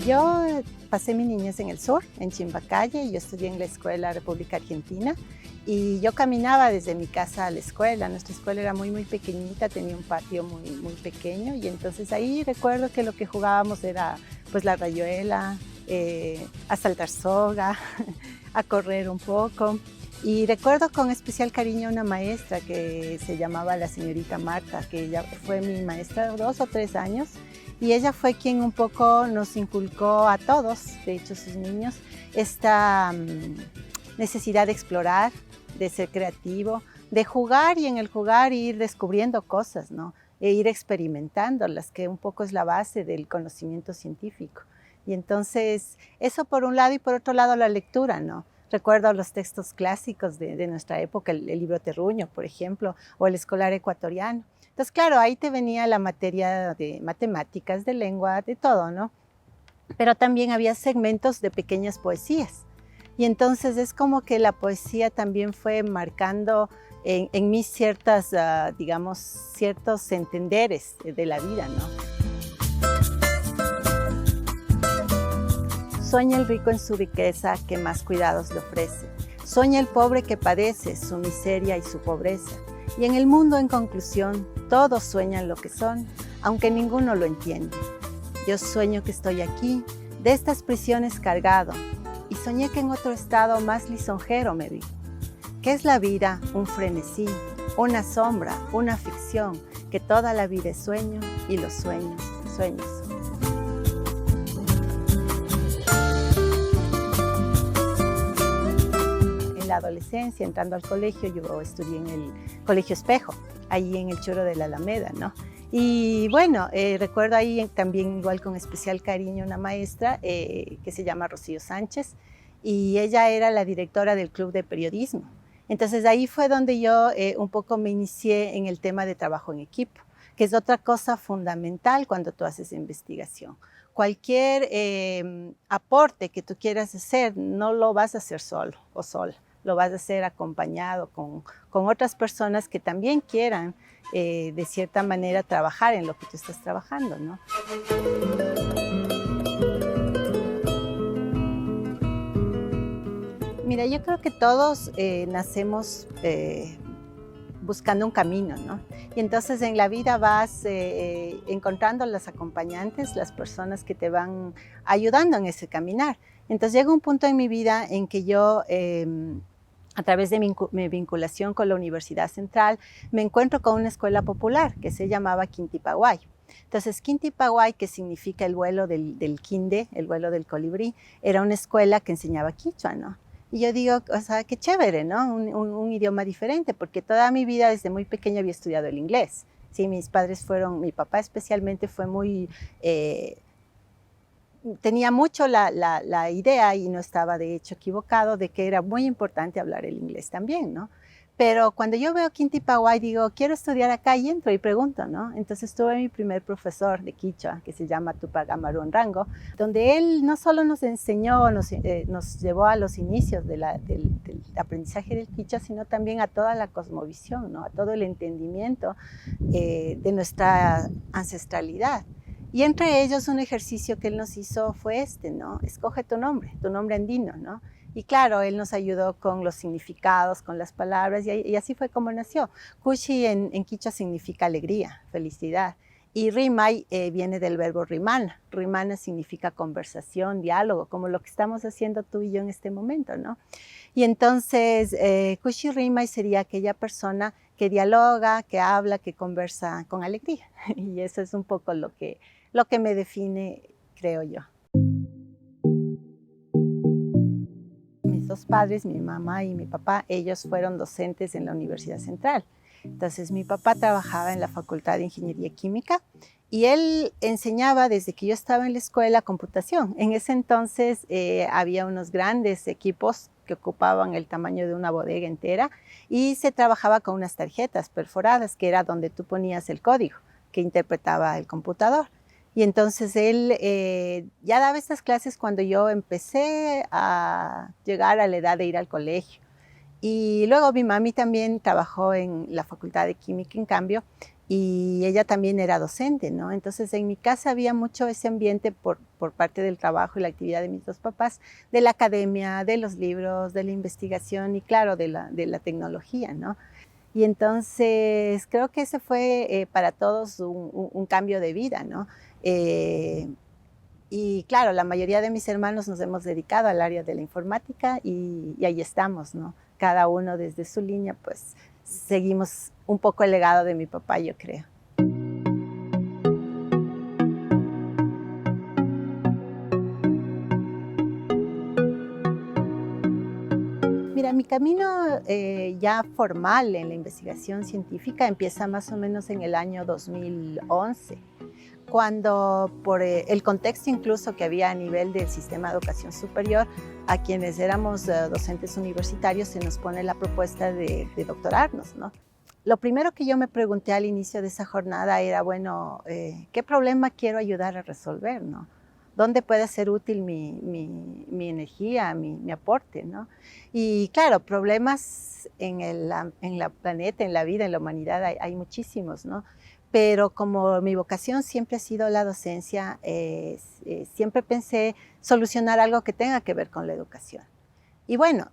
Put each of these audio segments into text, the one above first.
Yo pasé mi niñez en el sur, en Chimbacalle. Yo estudié en la Escuela República Argentina y yo caminaba desde mi casa a la escuela. Nuestra escuela era muy pequeñita, tenía un patio muy pequeño, y entonces ahí recuerdo que lo que jugábamos era pues la rayuela, a saltar soga, a correr un poco. Y recuerdo con especial cariño a una maestra que se llamaba la señorita Marta, que ella fue mi maestra 2 o 3 años, y ella fue quien un poco nos inculcó a todos, de hecho sus niños, esta necesidad de explorar, de ser creativo, de jugar, y en el jugar ir descubriendo cosas, ¿no? E ir experimentándolas, que un poco es la base del conocimiento científico. Y entonces, eso por un lado, y por otro lado la lectura, ¿no? Recuerdo los textos clásicos de nuestra época, el libro Terruño, por ejemplo, o el escolar ecuatoriano. Entonces, claro, ahí te venía la materia de matemáticas, de lengua, de todo, ¿no? Pero también había segmentos de pequeñas poesías. Y entonces es como que la poesía también fue marcando en mí ciertas, digamos, ciertos entenderes de la vida, ¿no? Sueña el rico en su riqueza, que más cuidados le ofrece. Sueña el pobre que padece su miseria y su pobreza. Y en el mundo, en conclusión, todos sueñan lo que son, aunque ninguno lo entiende. Yo sueño que estoy aquí, de estas prisiones cargado, y soñé que en otro estado más lisonjero me vi. ¿Qué es la vida? Un frenesí, una sombra, una ficción, que toda la vida es sueño, y los sueños, sueños son. En la adolescencia, entrando al colegio, yo estudié en el Colegio Espejo, ahí en el Choro de la Alameda, ¿no? Y bueno, recuerdo ahí también igual con especial cariño una maestra que se llama Rocío Sánchez, y ella era la directora del Club de Periodismo. Entonces ahí fue donde yo un poco me inicié en el tema de trabajo en equipo, que es otra cosa fundamental cuando tú haces investigación. Cualquier aporte que tú quieras hacer, no lo vas a hacer solo o sola. Lo vas a hacer acompañado con otras personas que también quieran, de cierta manera, trabajar en lo que tú estás trabajando, ¿no? Mira, yo creo que todos nacemos buscando un camino, ¿no? Y entonces en la vida vas encontrando los acompañantes, las personas que te van ayudando en ese caminar. Entonces llega un punto en mi vida en que yo, a través de mi vinculación con la Universidad Central, me encuentro con una escuela popular que se llamaba Quintipaguay. Entonces, Quintipaguay, que significa el vuelo del quinde, el vuelo del colibrí, era una escuela que enseñaba quichua, ¿no? Y yo digo, o sea, qué chévere, ¿no? Un idioma diferente, porque toda mi vida desde muy pequeña había estudiado el inglés. Sí, mis padres fueron, mi papá especialmente fue muy, tenía mucho la idea, y no estaba de hecho equivocado, de que era muy importante hablar el inglés también, ¿no? Pero cuando yo veo Quintipaguay, digo, quiero estudiar acá, y entro y pregunto, ¿no? Entonces tuve mi primer profesor de quichua, que se llama Tupac Amaru Rango, donde él no solo nos enseñó, nos llevó a los inicios del aprendizaje del quichua, sino también a toda la cosmovisión, ¿no? A todo el entendimiento de nuestra ancestralidad. Y entre ellos un ejercicio que él nos hizo fue este, ¿no? Escoge tu nombre andino, ¿no? Y claro, él nos ayudó con los significados, con las palabras, y así fue como nació. Cushi en quichua significa alegría, felicidad. Y Rimay viene del verbo rimana. Rimana significa conversación, diálogo, como lo que estamos haciendo tú y yo en este momento, ¿no? Y entonces, Cushi Rimay sería aquella persona que dialoga, que habla, que conversa con alegría. Y eso es un poco lo que me define, creo yo. Mis dos padres, mi mamá y mi papá, ellos fueron docentes en la Universidad Central. Entonces mi papá trabajaba en la Facultad de Ingeniería Química, y él enseñaba desde que yo estaba en la escuela computación. En ese entonces había unos grandes equipos que ocupaban el tamaño de una bodega entera, y se trabajaba con unas tarjetas perforadas, que era donde tú ponías el código que interpretaba el computador. Y entonces él ya daba estas clases cuando yo empecé a llegar a la edad de ir al colegio. Y luego mi mami también trabajó en la Facultad de Química, en cambio, y ella también era docente, ¿no? Entonces en mi casa había mucho ese ambiente por parte del trabajo y la actividad de mis dos papás, de la academia, de los libros, de la investigación y claro, de la tecnología, ¿no? Y entonces creo que ese fue para todos un cambio de vida, ¿no? Eh, y claro, la mayoría de mis hermanos nos hemos dedicado al área de la informática y ahí estamos, ¿no? Cada uno desde su línea, pues seguimos un poco el legado de mi papá, yo creo. Mira, mi camino ya formal en la investigación científica empieza más o menos en el año 2011, cuando por el contexto incluso que había a nivel del sistema de educación superior, a quienes éramos docentes universitarios se nos pone la propuesta de doctorarnos, ¿no? Lo primero que yo me pregunté al inicio de esa jornada era, bueno, ¿qué problema quiero ayudar a resolver, no? ¿Dónde puede ser útil mi energía, mi aporte, ¿no? Y claro, problemas en la planeta, en la vida, en la humanidad hay muchísimos, ¿no? Pero como mi vocación siempre ha sido la docencia, siempre pensé solucionar algo que tenga que ver con la educación. Y bueno,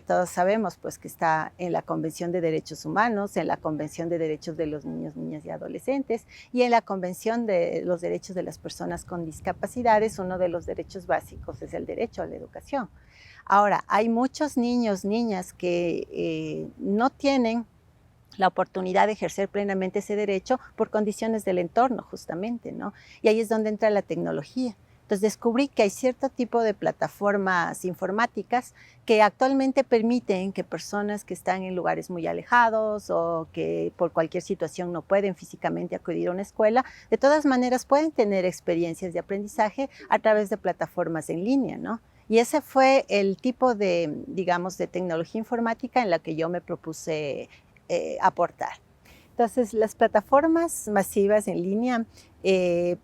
todos sabemos pues, que está en la Convención de Derechos Humanos, en la Convención de Derechos de los Niños, Niñas y Adolescentes y en la Convención de los Derechos de las Personas con Discapacidades, uno de los derechos básicos es el derecho a la educación. Ahora, hay muchos niños, niñas que no tienen la oportunidad de ejercer plenamente ese derecho por condiciones del entorno, justamente, ¿no? Y ahí es donde entra la tecnología. Entonces descubrí que hay cierto tipo de plataformas informáticas que actualmente permiten que personas que están en lugares muy alejados o que por cualquier situación no pueden físicamente acudir a una escuela, de todas maneras pueden tener experiencias de aprendizaje a través de plataformas en línea, ¿no? Y ese fue el tipo de, digamos, de tecnología informática en la que yo me propuse aportar. Entonces, las plataformas masivas en línea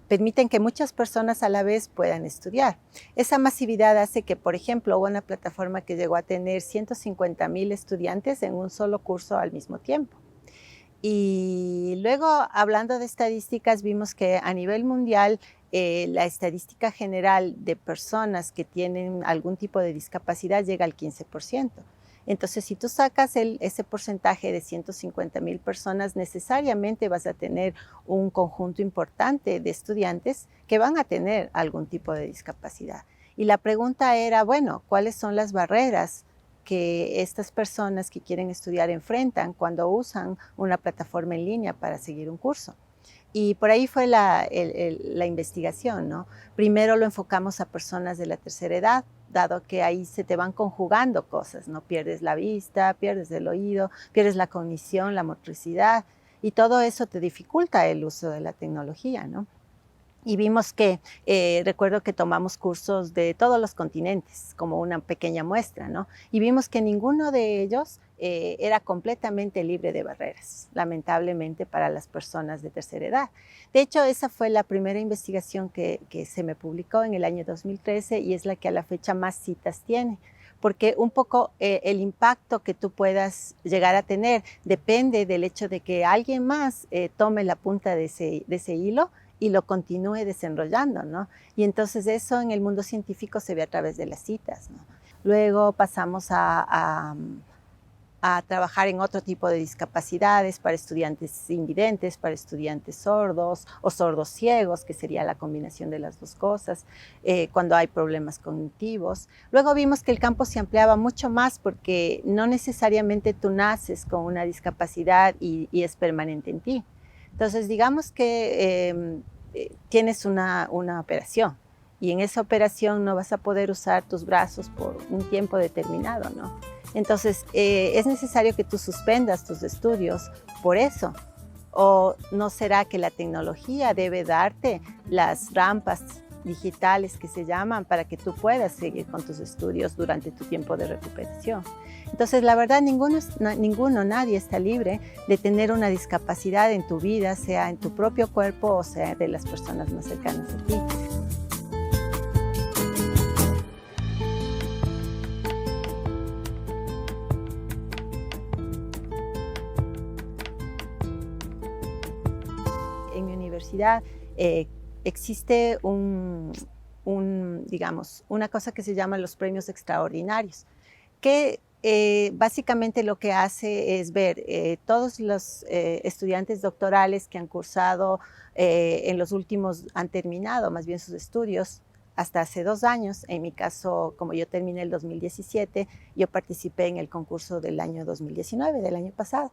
permiten que muchas personas a la vez puedan estudiar. Esa masividad hace que, por ejemplo, hubo una plataforma que llegó a tener 150,000 estudiantes en un solo curso al mismo tiempo. Y luego, hablando de estadísticas, vimos que a nivel mundial, la estadística general de personas que tienen algún tipo de discapacidad llega al 15%. Entonces, si tú sacas ese porcentaje de 150,000 personas, necesariamente vas a tener un conjunto importante de estudiantes que van a tener algún tipo de discapacidad. Y la pregunta era, bueno, ¿cuáles son las barreras que estas personas que quieren estudiar enfrentan cuando usan una plataforma en línea para seguir un curso? Y por ahí fue la investigación, ¿no? Primero lo enfocamos a personas de la tercera edad, dado que ahí se te van conjugando cosas, ¿no? Pierdes la vista, pierdes el oído, pierdes la cognición, la motricidad, y todo eso te dificulta el uso de la tecnología, ¿no? Y vimos que, recuerdo que tomamos cursos de todos los continentes, como una pequeña muestra, ¿no? Y vimos que ninguno de ellos era completamente libre de barreras, lamentablemente para las personas de tercera edad. De hecho, esa fue la primera investigación que se me publicó en el año 2013 y es la que a la fecha más citas tiene. Porque un poco el impacto que tú puedas llegar a tener depende del hecho de que alguien más tome la punta de ese hilo y lo continúe desenrollando, ¿no? Y entonces eso en el mundo científico se ve a través de las citas, ¿no? Luego pasamos a trabajar en otro tipo de discapacidades para estudiantes invidentes, para estudiantes sordos o sordos ciegos, que sería la combinación de las dos cosas, cuando hay problemas cognitivos. Luego vimos que el campo se ampliaba mucho más porque no necesariamente tú naces con una discapacidad y es permanente en ti. Entonces, digamos que tienes una operación y en esa operación no vas a poder usar tus brazos por un tiempo determinado, ¿no? Entonces, es necesario que tú suspendas tus estudios por eso. ¿O no será que la tecnología debe darte las rampas digitales que se llaman para que tú puedas seguir con tus estudios durante tu tiempo de recuperación? Entonces, la verdad, nadie está libre de tener una discapacidad en tu vida, sea en tu propio cuerpo o sea de las personas más cercanas a ti. universidad existe digamos, una cosa que se llama los premios extraordinarios, que básicamente lo que hace es ver todos los estudiantes doctorales que han cursado en los últimos, han terminado más bien sus estudios hasta hace 2 años. En mi caso, como yo terminé el 2017, yo participé en el concurso del año 2019, del año pasado.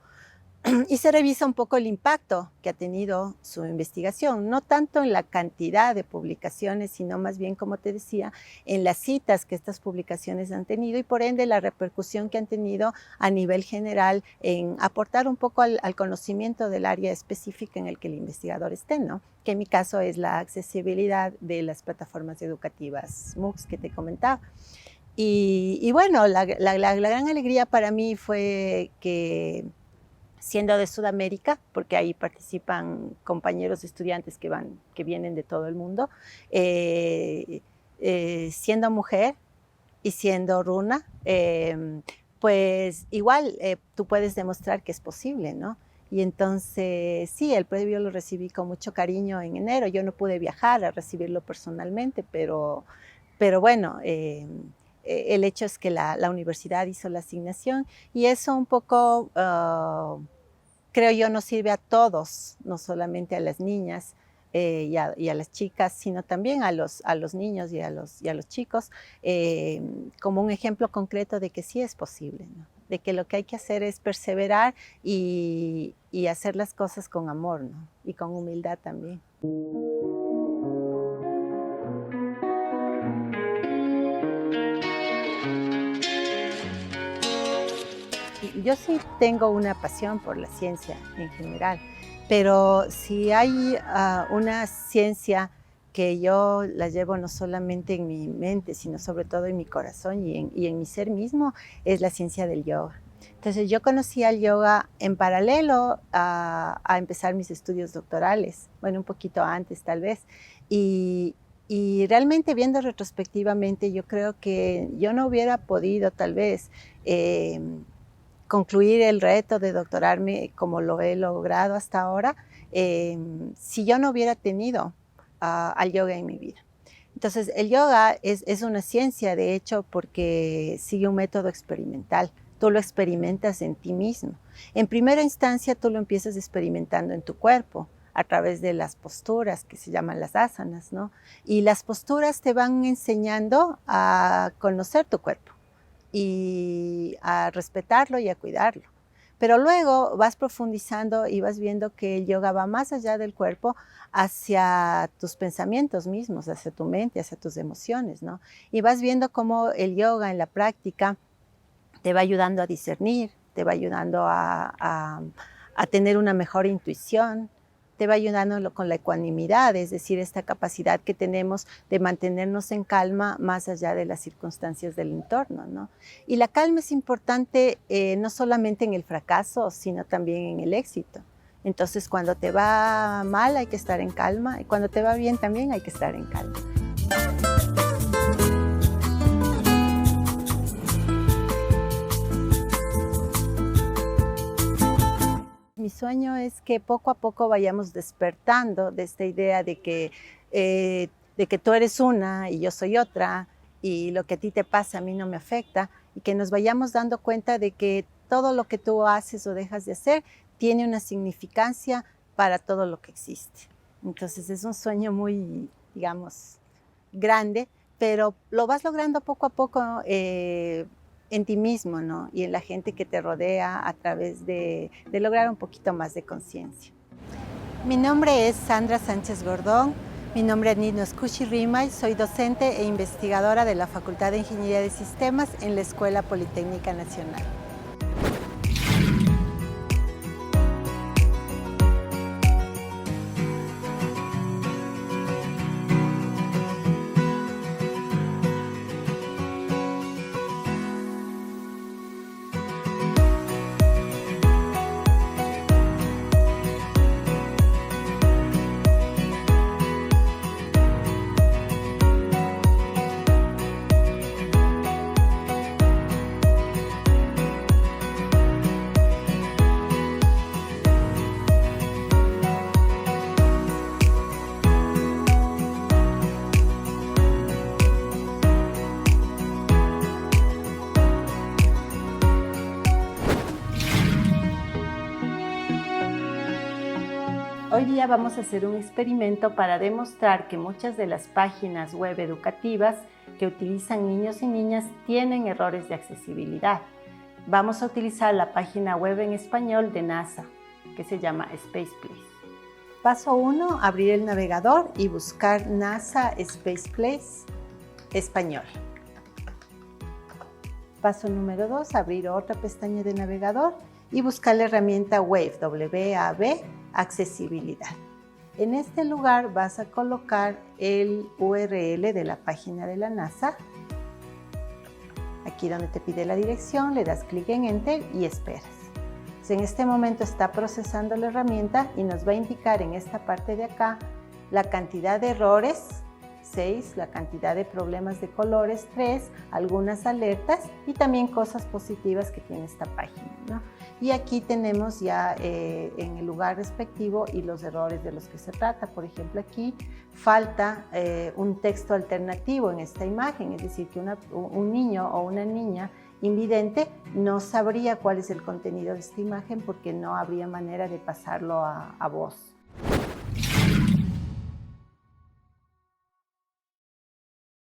Y se revisa un poco el impacto que ha tenido su investigación, no tanto en la cantidad de publicaciones, sino más bien, como te decía, en las citas que estas publicaciones han tenido y por ende la repercusión que han tenido a nivel general en aportar un poco al conocimiento del área específica en el que el investigador esté, ¿no? Que en mi caso es la accesibilidad de las plataformas educativas MOOCs que te comentaba. Y bueno, la gran alegría para mí fue que, siendo de Sudamérica, porque ahí participan compañeros estudiantes que vienen de todo el mundo, siendo mujer y siendo runa, pues igual tú puedes demostrar que es posible, ¿no? Y entonces, sí, el premio lo recibí con mucho cariño en enero. Yo no pude viajar a recibirlo personalmente, pero bueno, el hecho es que la universidad hizo la asignación y eso un poco, creo yo, nos sirve a todos, no solamente a las niñas y a las chicas, sino también a los niños y a los chicos, como un ejemplo concreto de que sí es posible, ¿no? De que lo que hay que hacer es perseverar y hacer las cosas con amor, ¿no? Y con humildad también. Yo sí tengo una pasión por la ciencia en general, pero si hay una ciencia que yo la llevo no solamente en mi mente, sino sobre todo en mi corazón y en mi ser mismo, es la ciencia del yoga. Entonces yo conocí al yoga en paralelo a empezar mis estudios doctorales, bueno, un poquito antes tal vez, y realmente viendo retrospectivamente, yo creo que yo no hubiera podido tal vez concluir el reto de doctorarme como lo he logrado hasta ahora, si yo no hubiera tenido al yoga en mi vida. Entonces, el yoga es una ciencia, de hecho, porque sigue un método experimental. Tú lo experimentas en ti mismo. En primera instancia, tú lo empiezas experimentando en tu cuerpo, a través de las posturas que se llaman las asanas, ¿no? Y las posturas te van enseñando a conocer tu cuerpo y a respetarlo y a cuidarlo. Pero luego vas profundizando y vas viendo que el yoga va más allá del cuerpo, hacia tus pensamientos mismos, hacia tu mente, hacia tus emociones, ¿no? Y vas viendo cómo el yoga en la práctica te va ayudando a discernir, te va ayudando a tener una mejor intuición, te va ayudando con la ecuanimidad, es decir, esta capacidad que tenemos de mantenernos en calma más allá de las circunstancias del entorno, ¿no? Y la calma es importante no solamente en el fracaso, sino también en el éxito. Entonces, cuando te va mal hay que estar en calma y cuando te va bien también hay que estar en calma. Mi sueño es que poco a poco vayamos despertando de esta idea de que tú eres una y yo soy otra y lo que a ti te pasa a mí no me afecta, y que nos vayamos dando cuenta de que todo lo que tú haces o dejas de hacer tiene una significancia para todo lo que existe. Entonces es un sueño muy, digamos, grande, pero lo vas logrando poco a poco en ti mismo, ¿no? Y en la gente que te rodea a través de lograr un poquito más de conciencia. Mi nombre es Sandra Sánchez Gordón, mi nombre etnino es Kushi Rimay, soy docente e investigadora de la Facultad de Ingeniería de Sistemas en la Escuela Politécnica Nacional. Hoy día vamos a hacer un experimento para demostrar que muchas de las páginas web educativas que utilizan niños y niñas tienen errores de accesibilidad. Vamos a utilizar la página web en español de NASA, que se llama Space Place. Paso 1, abrir el navegador y buscar NASA Space Place español. Paso número 2, abrir otra pestaña de navegador y buscar la herramienta Wave, W-A-V, accesibilidad. En este lugar vas a colocar el URL de la página de la NASA. Aquí donde te pide la dirección, le das clic en Enter y esperas. En este momento está procesando la herramienta y nos va a indicar en esta parte de acá la cantidad de errores, 6, la cantidad de problemas de colores, 3, algunas alertas y también cosas positivas que tiene esta página, ¿no? Y aquí tenemos ya en el lugar respectivo y los errores de los que se trata. Por ejemplo, aquí falta un texto alternativo en esta imagen, es decir, que un niño o una niña invidente no sabría cuál es el contenido de esta imagen porque no habría manera de pasarlo a voz.